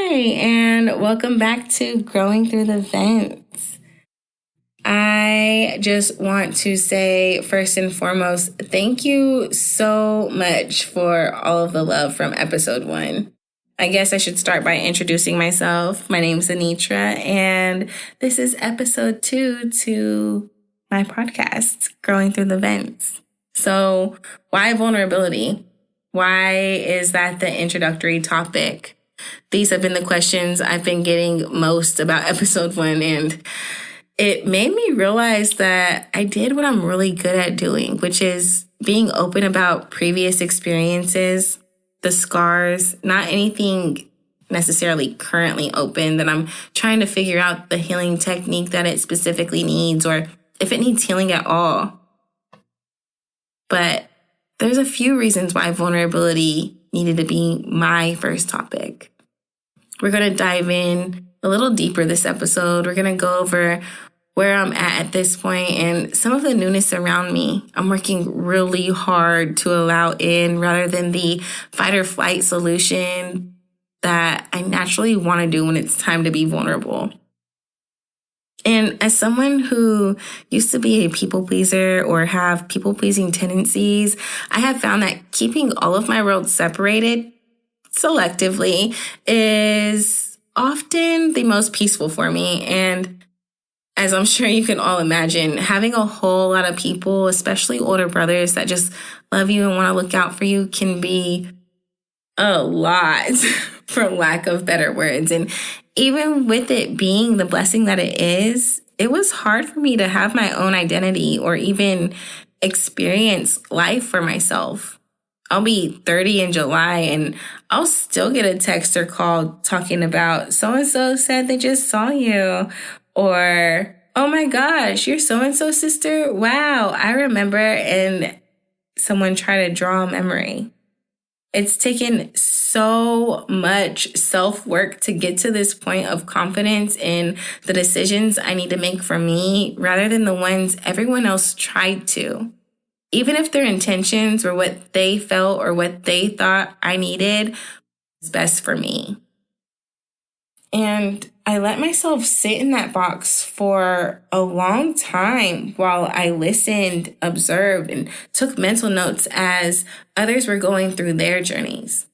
And welcome back to Growing Through the Vents. I just want to say, first and foremost, thank you so much for all of the love from episode 1. I guess I should start by introducing myself. My name's Anitra, and this is episode 2 to my podcast, Growing Through the Vents. So, why vulnerability? Why is that the introductory topic? These have been the questions I've been getting most about episode 1, and it made me realize that I did what I'm really good at doing, which is being open about previous experiences, the scars, not anything necessarily currently open, that I'm trying to figure out the healing technique that it specifically needs, or if it needs healing at all. But there's a few reasons why vulnerability needed to be my first topic. We're going to dive in a little deeper this episode. We're going to go over where I'm at this point and some of the newness around me. I'm working really hard to allow in rather than the fight or flight solution that I naturally want to do when it's time to be vulnerable. And as someone who used to be a people pleaser or have people pleasing tendencies, I have found that keeping all of my worlds separated selectively is often the most peaceful for me. And as I'm sure you can all imagine, having a whole lot of people, especially older brothers that just love you and want to look out for you, can be a lot, for lack of better words. And even with it being the blessing that it is, it was hard for me to have my own identity or even experience life for myself. I'll be 30 in July and I'll still get a text or call talking about so-and-so said they just saw you, or, oh my gosh, you're so-and-so sister. Wow, I remember, and someone try to draw a memory. It's taken so much self-work to get to this point of confidence in the decisions I need to make for me rather than the ones everyone else tried to. Even if their intentions were what they felt or what they thought I needed was best for me. And I let myself sit in that box for a long time while I listened, observed, and took mental notes as others were going through their journeys.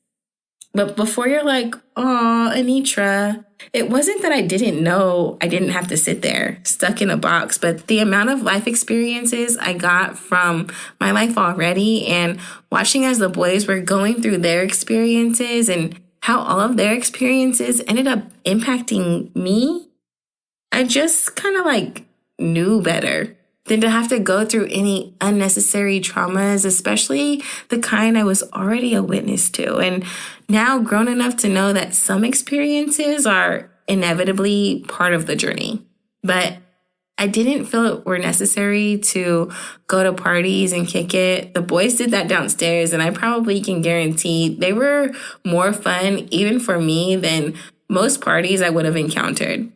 But before you're like, "Aw, Anitra," it wasn't that I didn't know I didn't have to sit there stuck in a box, but the amount of life experiences I got from my life already and watching as the boys were going through their experiences and how all of their experiences ended up impacting me, I just kind of knew better than to have to go through any unnecessary traumas, especially the kind I was already a witness to. And now grown enough to know that some experiences are inevitably part of the journey. But I didn't feel it were necessary to go to parties and kick it. The boys did that downstairs, and I probably can guarantee they were more fun, even for me, than most parties I would have encountered.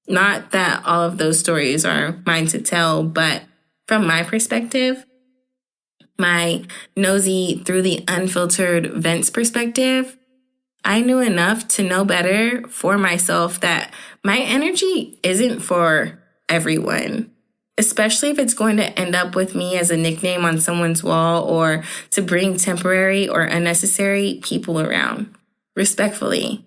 Not that all of those stories are mine to tell, but from my perspective, my nosy through the unfiltered vents perspective, I knew enough to know better for myself that my energy isn't for everyone, especially if it's going to end up with me as a nickname on someone's wall or to bring temporary or unnecessary people around. Respectfully,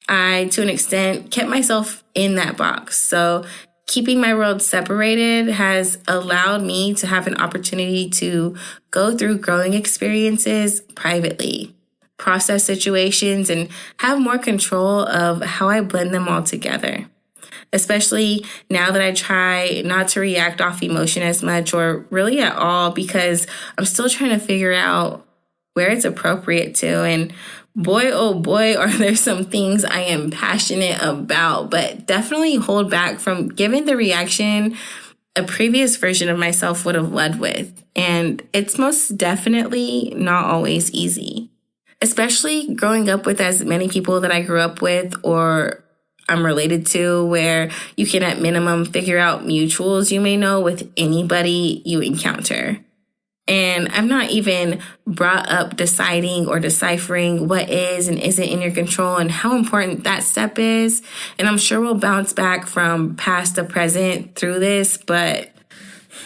I, to an extent, kept myself in that box. So keeping my world separated has allowed me to have an opportunity to go through growing experiences privately, process situations, and have more control of how I blend them all together. Especially now that I try not to react off emotion as much or really at all, because I'm still trying to figure out where it's appropriate to. And boy, oh boy, are there some things I am passionate about, but definitely hold back from giving the reaction a previous version of myself would have led with. And it's most definitely not always easy, especially growing up with as many people that I grew up with or I'm related to, where you can at minimum figure out mutuals you may know with anybody you encounter. And I've not even brought up deciding or deciphering what is and isn't in your control and how important that step is. And I'm sure we'll bounce back from past to present through this, but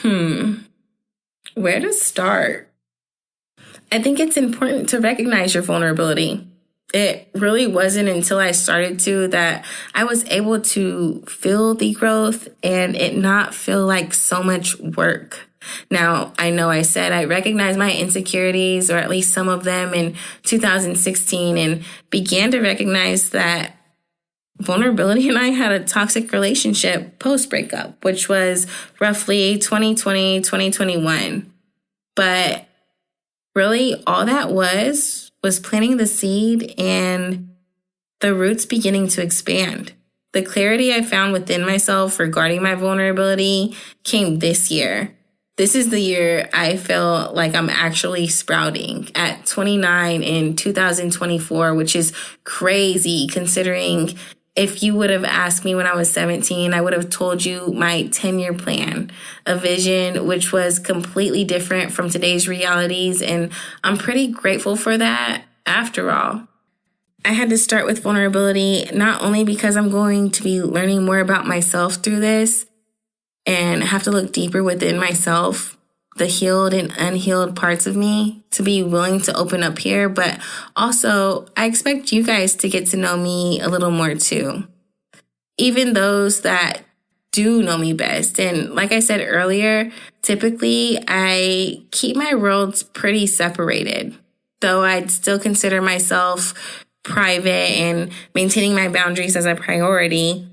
where to start? I think it's important to recognize your vulnerability. It really wasn't until I started to that I was able to feel the growth and it not feel like so much work. Now, I know I said I recognized my insecurities, or at least some of them, in 2016 and began to recognize that vulnerability and I had a toxic relationship post-breakup, which was roughly 2020, 2021. But really, all that was planting the seed and the roots beginning to expand. The clarity I found within myself regarding my vulnerability came this year. This is the year I feel like I'm actually sprouting at 29 in 2024, which is crazy considering if you would have asked me when I was 17, I would have told you my 10-year plan, a vision which was completely different from today's realities. And I'm pretty grateful for that after all. I had to start with vulnerability, not only because I'm going to be learning more about myself through this and have to look deeper within myself, the healed and unhealed parts of me, to be willing to open up here. But also, I expect you guys to get to know me a little more too. Even those that do know me best. And like I said earlier, typically I keep my worlds pretty separated, though I'd still consider myself private and maintaining my boundaries as a priority.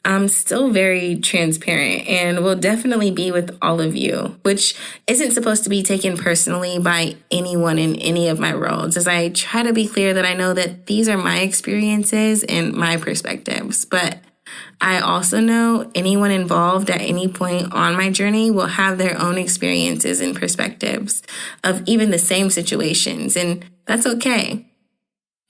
I'm still very transparent and will definitely be with all of you, which isn't supposed to be taken personally by anyone in any of my roles, as I try to be clear that I know that these are my experiences and my perspectives. But I also know anyone involved at any point on my journey will have their own experiences and perspectives of even the same situations, and that's okay.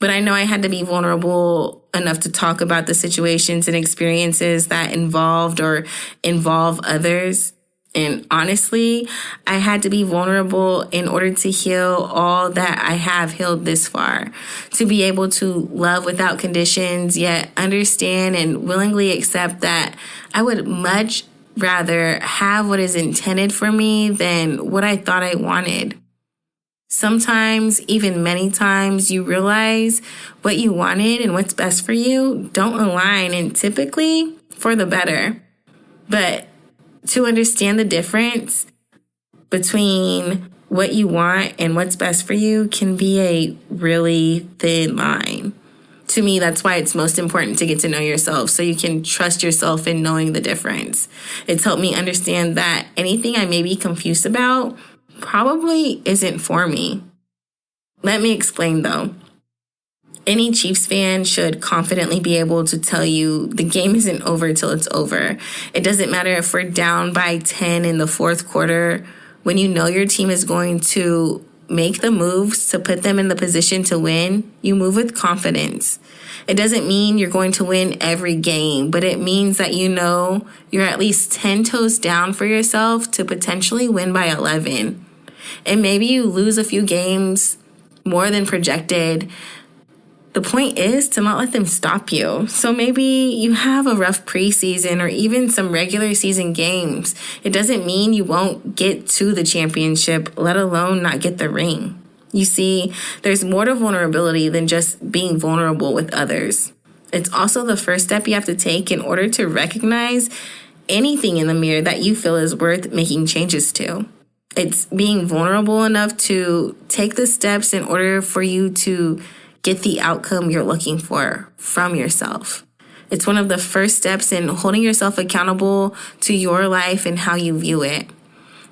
But I know I had to be vulnerable enough to talk about the situations and experiences that involved or involve others. And honestly, I had to be vulnerable in order to heal all that I have healed this far, to be able to love without conditions, yet understand and willingly accept that I would much rather have what is intended for me than what I thought I wanted. Sometimes, even many times, you realize what you wanted and what's best for you don't align, and typically for the better. But to understand the difference between what you want and what's best for you can be a really thin line. To me, that's why it's most important to get to know yourself so you can trust yourself in knowing the difference. It's helped me understand that anything I may be confused about probably isn't for me. Let me explain though. Any Chiefs fan should confidently be able to tell you the game isn't over till it's over. It doesn't matter if we're down by 10 in the fourth quarter. When you know your team is going to make the moves to put them in the position to win, you move with confidence. It doesn't mean you're going to win every game, but it means that you know you're at least 10 toes down for yourself to potentially win by 11. And maybe you lose a few games more than projected. The point is to not let them stop you. So maybe you have a rough preseason or even some regular season games. It doesn't mean you won't get to the championship, let alone not get the ring. You see, there's more to vulnerability than just being vulnerable with others. It's also the first step you have to take in order to recognize anything in the mirror that you feel is worth making changes to. It's being vulnerable enough to take the steps in order for you to get the outcome you're looking for from yourself. It's one of the first steps in holding yourself accountable to your life and how you view it.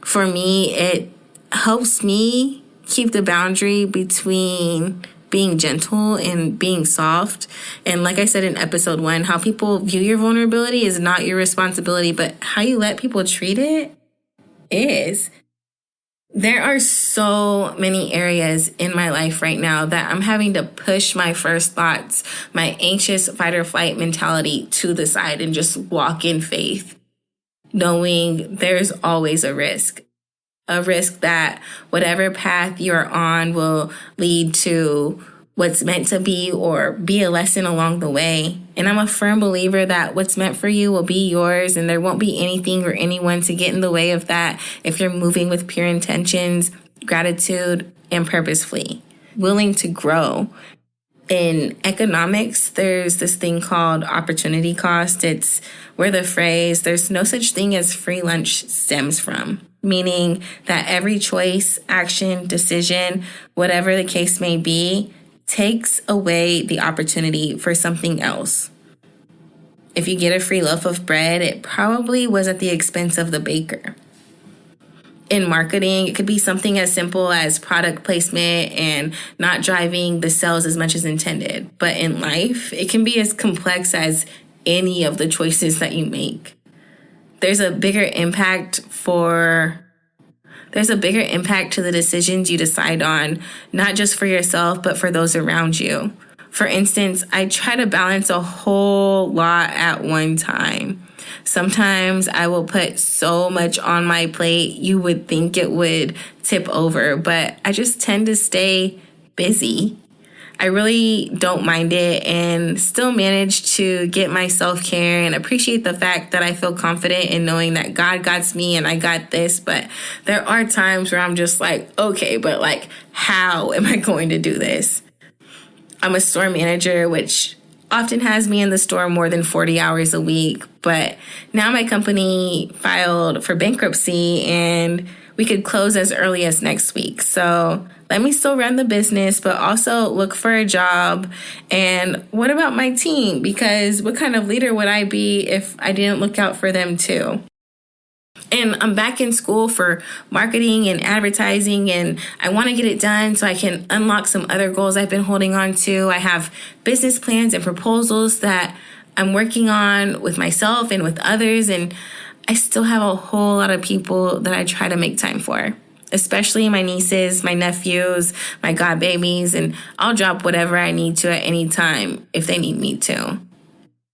For me, it helps me keep the boundary between being gentle and being soft. And like I said in episode 1, how people view your vulnerability is not your responsibility, but how you let people treat it is. There are so many areas in my life right now that I'm having to push my first thoughts, my anxious fight or flight mentality to the side and just walk in faith, knowing there's always a risk. a risk that whatever path you're on will lead to what's meant to be or be a lesson along the way. And I'm a firm believer that what's meant for you will be yours, and there won't be anything or anyone to get in the way of that if you're moving with pure intentions, gratitude, and purposefully, willing to grow. In economics, there's this thing called opportunity cost. It's where the phrase, there's no such thing as free lunch, stems from, meaning that every choice, action, decision, whatever the case may be, takes away the opportunity for something else. If you get a free loaf of bread, it probably was at the expense of the baker. In marketing, it could be something as simple as product placement and not driving the sales as much as intended. But in life, it can be as complex as any of the choices that you make. There's a bigger impact to the decisions you decide on, not just for yourself, but for those around you. For instance, I try to balance a whole lot at one time. Sometimes I will put so much on my plate, you would think it would tip over, but I just tend to stay busy. I really don't mind it and still manage to get my self-care and appreciate the fact that I feel confident in knowing that God got me and I got this. But there are times where I'm just like, okay, but like, how am I going to do this? I'm a store manager, which often has me in the store more than 40 hours a week. But now my company filed for bankruptcy and we could close as early as next week. So let me still run the business, but also look for a job. And what about my team? Because what kind of leader would I be if I didn't look out for them too? And I'm back in school for marketing and advertising, and I want to get it done so I can unlock some other goals I've been holding on to. I have business plans and proposals that I'm working on with myself and with others, and I still have a whole lot of people that I try to make time for, especially my nieces, my nephews, my god babies, and I'll drop whatever I need to at any time if they need me to.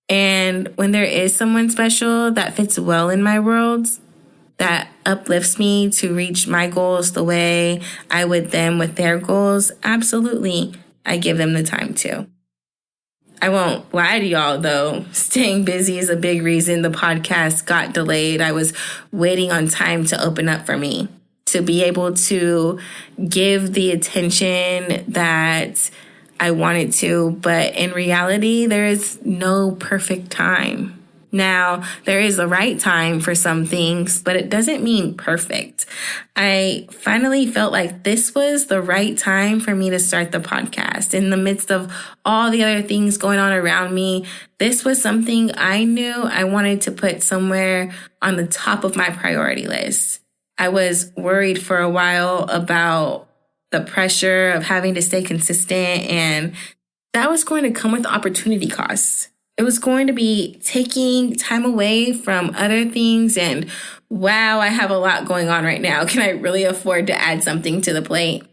And when there is someone special that fits well in my world, that uplifts me to reach my goals the way I would them with their goals, absolutely, I give them the time to. I won't lie to y'all, though. Staying busy is a big reason the podcast got delayed. I was waiting on time to open up for me, to be able to give the attention that I wanted to. But in reality, there is no perfect time. Now, there is a right time for some things, but it doesn't mean perfect. I finally felt like this was the right time for me to start the podcast. In the midst of all the other things going on around me, this was something I knew I wanted to put somewhere on the top of my priority list. I was worried for a while about the pressure of having to stay consistent, and that was going to come with opportunity costs. It was going to be taking time away from other things, and wow, I have a lot going on right now. Can I really afford to add something to the plate?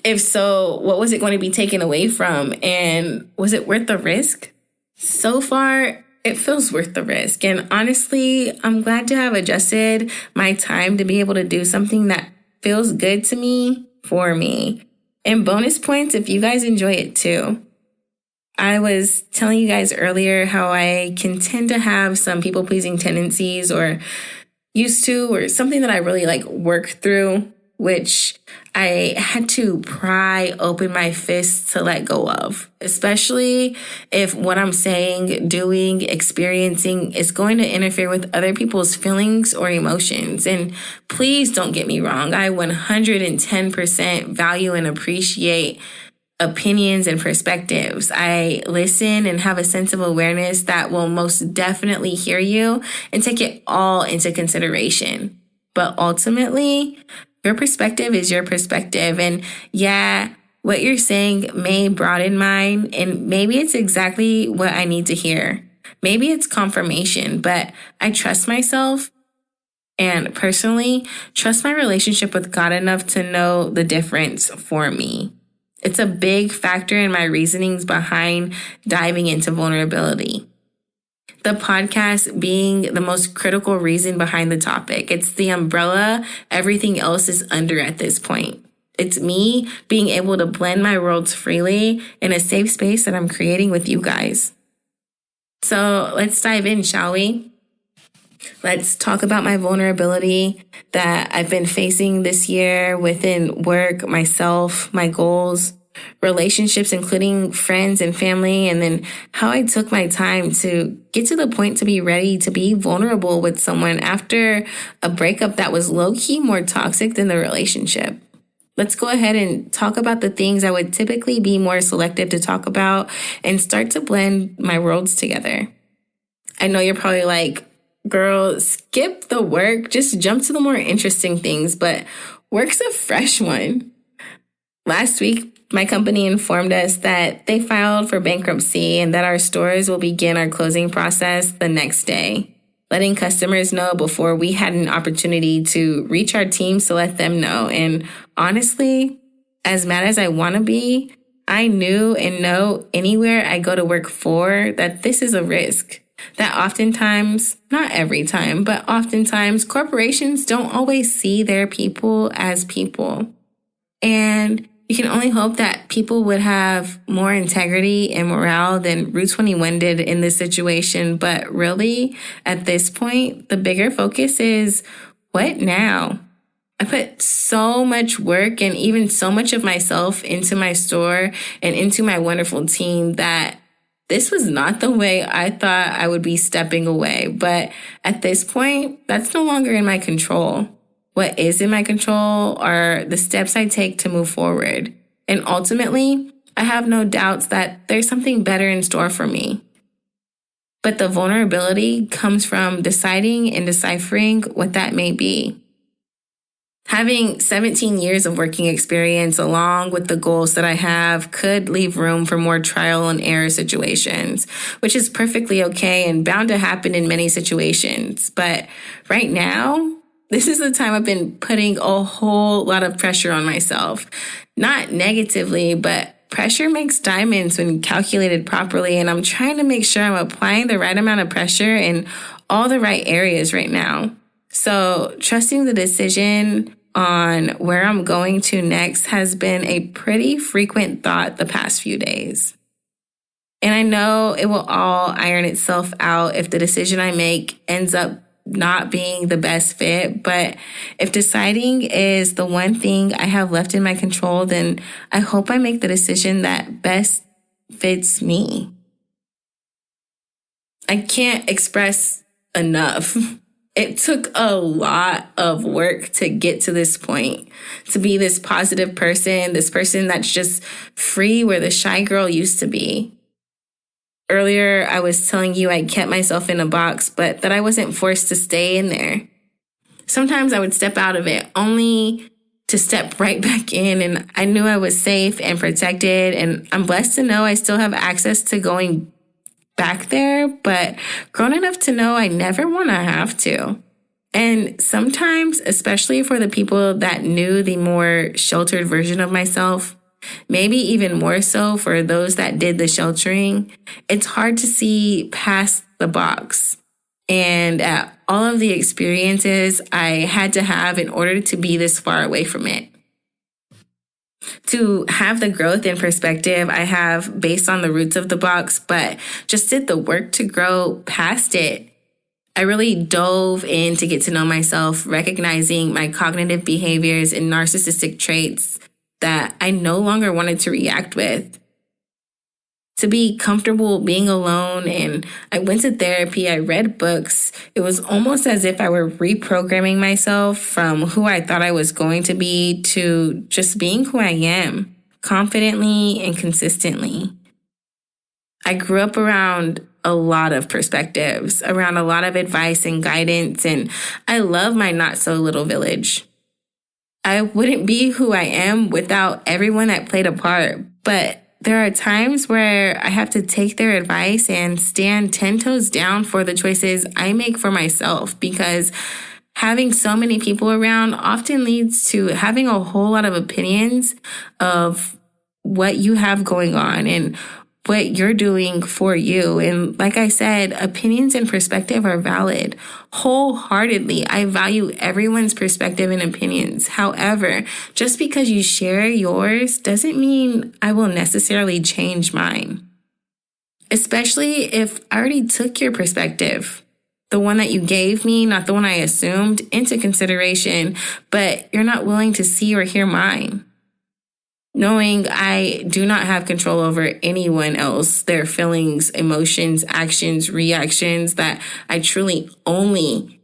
If so, what was it going to be taken away from, and was it worth the risk? So far, it feels worth the risk, and honestly, I'm glad to have adjusted my time to be able to do something that feels good to me for me. And bonus points if you guys enjoy it too. I was telling you guys earlier how I can tend to have some people-pleasing tendencies, or used to, or something that I really work through, which I had to pry open my fists to let go of, especially if what I'm saying, doing, experiencing is going to interfere with other people's feelings or emotions. And please don't get me wrong. I 110% value and appreciate opinions and perspectives. I listen and have a sense of awareness that will most definitely hear you and take it all into consideration. But ultimately, your perspective is your perspective. And yeah, what you're saying may broaden mine, and maybe it's exactly what I need to hear. Maybe it's confirmation, but I trust myself and personally trust my relationship with God enough to know the difference for me. It's a big factor in my reasonings behind diving into vulnerability. The podcast being the most critical reason behind the topic. It's the umbrella everything else is under at this point. It's me being able to blend my worlds freely in a safe space that I'm creating with you guys. So let's dive in, shall we? Let's talk about my vulnerability that I've been facing this year within work, myself, my goals, relationships, including friends and family, and then how I took my time to get to the point to be ready to be vulnerable with someone after a breakup that was low-key more toxic than the relationship. Let's go ahead and talk about the things I would typically be more selective to talk about and start to blend my worlds together. I know you're probably like, girl, skip the work, just jump to the more interesting things, but work's a fresh one. Last week, my company informed us that they filed for bankruptcy and that our stores will begin our closing process the next day, letting customers know before we had an opportunity to reach our teams to let them know. And honestly, as mad as I want to be, I knew and know anywhere I go to work for that this is a risk. That oftentimes, not every time, but oftentimes corporations don't always see their people as people. And you can only hope that people would have more integrity and morale than Route 21 did in this situation. But really, at this point, the bigger focus is what now? I put so much work and even so much of myself into my store and into my wonderful team that this was not the way I thought I would be stepping away. But at this point, that's no longer in my control. What is in my control are the steps I take to move forward. And ultimately, I have no doubts that there's something better in store for me. But the vulnerability comes from deciding and deciphering what that may be. Having 17 years of working experience along with the goals that I have could leave room for more trial and error situations, which is perfectly okay and bound to happen in many situations. But right now, this is the time I've been putting a whole lot of pressure on myself. Not negatively, but pressure makes diamonds when calculated properly, and I'm trying to make sure I'm applying the right amount of pressure in all the right areas right now. So trusting the decision on where I'm going to next has been a pretty frequent thought the past few days. And I know it will all iron itself out if the decision I make ends up not being the best fit. But if deciding is the one thing I have left in my control, then I hope I make the decision that best fits me. I can't express enough. It took a lot of work to get to this point, to be this positive person, this person that's just free where the shy girl used to be. Earlier, I was telling you I kept myself in a box, but that I wasn't forced to stay in there. Sometimes I would step out of it only to step right back in, and I knew I was safe and protected, and I'm blessed to know I still have access to going back there, but grown enough to know I never want to have to. And sometimes, especially for the people that knew the more sheltered version of myself, maybe even more so for those that did the sheltering, it's hard to see past the box and all of the experiences I had to have in order to be this far away from it. To have the growth and perspective I have based on the roots of the box, but just did the work to grow past it. I really dove in to get to know myself, recognizing my cognitive behaviors and narcissistic traits that I no longer wanted to react with. To be comfortable being alone, and I went to therapy, I read books. It was almost as if I were reprogramming myself from who I thought I was going to be to just being who I am, confidently and consistently. I grew up around a lot of perspectives, around a lot of advice and guidance, and I love my not-so-little village. I wouldn't be who I am without everyone that played a part, but there are times where I have to take their advice and stand 10 toes down for the choices I make for myself, because having so many people around often leads to having a whole lot of opinions of what you have going on and what you're doing for you. And like I said, opinions and perspective are valid. Wholeheartedly, I value everyone's perspective and opinions. However, just because you share yours doesn't mean I will necessarily change mine. Especially if I already took your perspective, the one that you gave me, not the one I assumed, into consideration, but you're not willing to see or hear mine. Knowing I do not have control over anyone else, their feelings, emotions, actions, reactions, that I truly only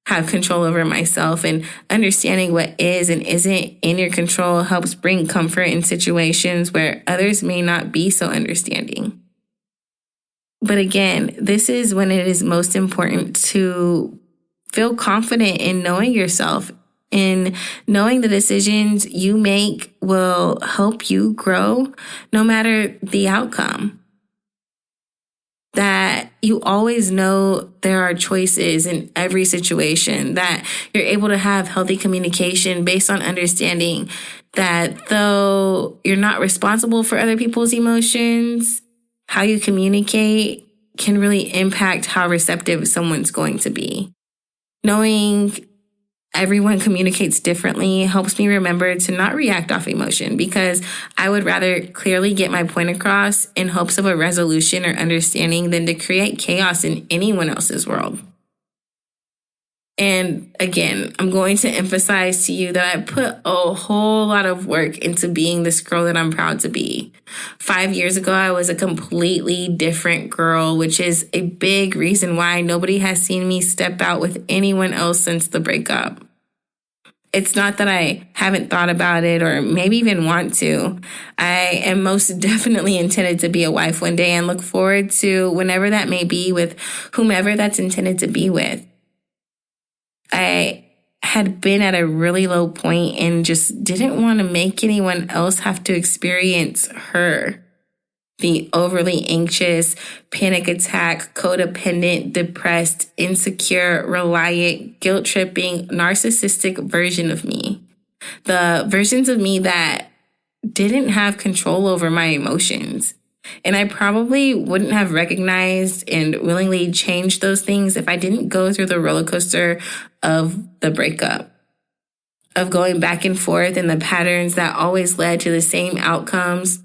have control over myself, and understanding what is and isn't in your control helps bring comfort in situations where others may not be so understanding. But again, this is when it is most important to feel confident in knowing yourself, in knowing the decisions you make will help you grow no matter the outcome. That you always know there are choices in every situation, that you're able to have healthy communication based on understanding that though you're not responsible for other people's emotions, how you communicate can really impact how receptive someone's going to be. Knowing everyone communicates differently helps me remember to not react off emotion, because I would rather clearly get my point across in hopes of a resolution or understanding than to create chaos in anyone else's world. And again, I'm going to emphasize to you that I put a whole lot of work into being this girl that I'm proud to be. 5 years ago, I was a completely different girl, which is a big reason why nobody has seen me step out with anyone else since the breakup. It's not that I haven't thought about it or maybe even want to. I am most definitely intended to be a wife one day and look forward to whenever that may be with whomever that's intended to be with. I had been at a really low point and just didn't want to make anyone else have to experience her. The overly anxious, panic attack, codependent, depressed, insecure, reliant, guilt-tripping, narcissistic version of me. The versions of me that didn't have control over my emotions. And I probably wouldn't have recognized and willingly changed those things if I didn't go through the roller coaster of the breakup, of going back and forth in the patterns that always led to the same outcomes.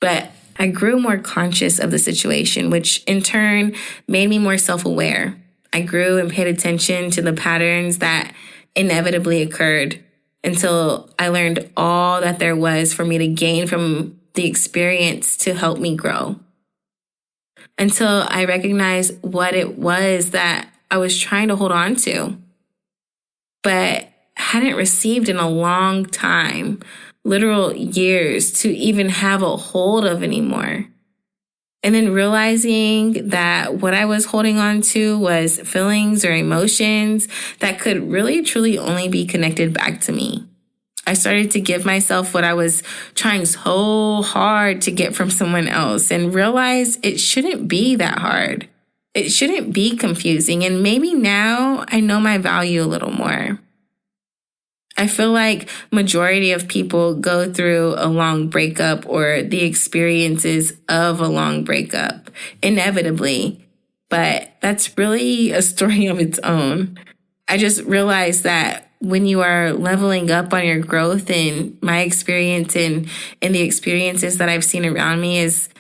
But I grew more conscious of the situation, which in turn made me more self-aware. I grew and paid attention to the patterns that inevitably occurred until I learned all that there was for me to gain from the experience to help me grow. Until I recognized what it was that I was trying to hold on to, but hadn't received in a long time, literal years, to even have a hold of anymore. And then realizing that what I was holding on to was feelings or emotions that could really, truly only be connected back to me. I started to give myself what I was trying so hard to get from someone else and realized it shouldn't be that hard. It shouldn't be confusing. And maybe now I know my value a little more. I feel like majority of people go through a long breakup or the experiences of a long breakup, inevitably. But that's really a story of its own. I just realized that when you are leveling up on your growth, and my experience and the experiences that I've seen around me, is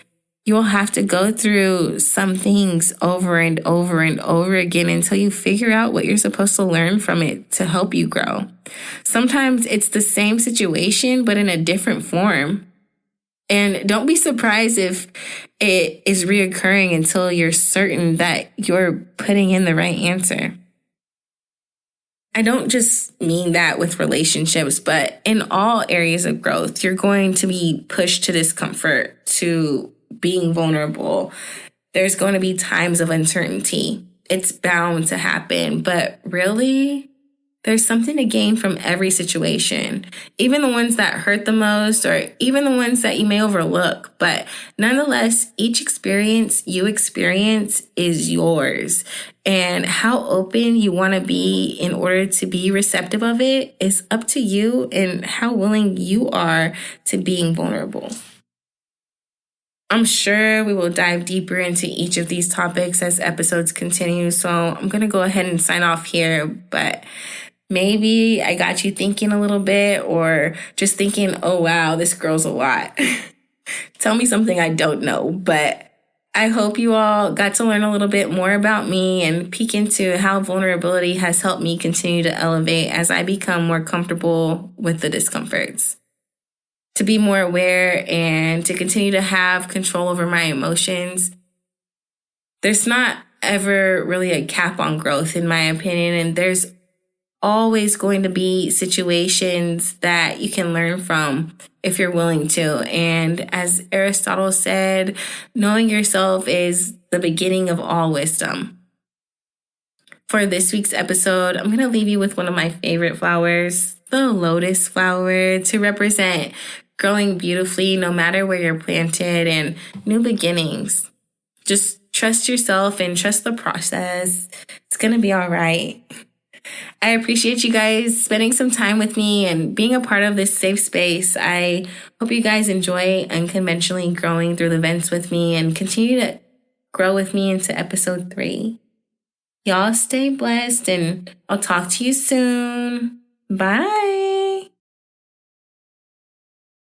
you'll have to go through some things over and over and over again until you figure out what you're supposed to learn from it to help you grow. Sometimes it's the same situation, but in a different form. And don't be surprised if it is reoccurring until you're certain that you're putting in the right answer. I don't just mean that with relationships, but in all areas of growth, you're going to be pushed to discomfort, to being vulnerable. There's going to be times of uncertainty. It's bound to happen, but really, there's something to gain from every situation, even the ones that hurt the most or even the ones that you may overlook. But nonetheless, each experience you experience is yours. And how open you want to be in order to be receptive of it is up to you, and how willing you are to being vulnerable. I'm sure we will dive deeper into each of these topics as episodes continue. So I'm going to go ahead and sign off here. But maybe I got you thinking a little bit, or just thinking, oh, wow, this girl's a lot. Tell me something I don't know. But I hope you all got to learn a little bit more about me and peek into how vulnerability has helped me continue to elevate as I become more comfortable with the discomforts. To be more aware and to continue to have control over my emotions. There's not ever really a cap on growth, in my opinion, and there's always going to be situations that you can learn from if you're willing to. And as Aristotle said, knowing yourself is the beginning of all wisdom. For this week's episode, I'm going to leave you with one of my favorite flowers, the lotus flower, to represent growing beautifully no matter where you're planted and new beginnings. Just trust yourself and trust the process. It's going to be all right. I appreciate you guys spending some time with me and being a part of this safe space. I hope you guys enjoy unconventionally growing through the vents with me and continue to grow with me into episode 3. Y'all stay blessed, and I'll talk to you soon. Bye.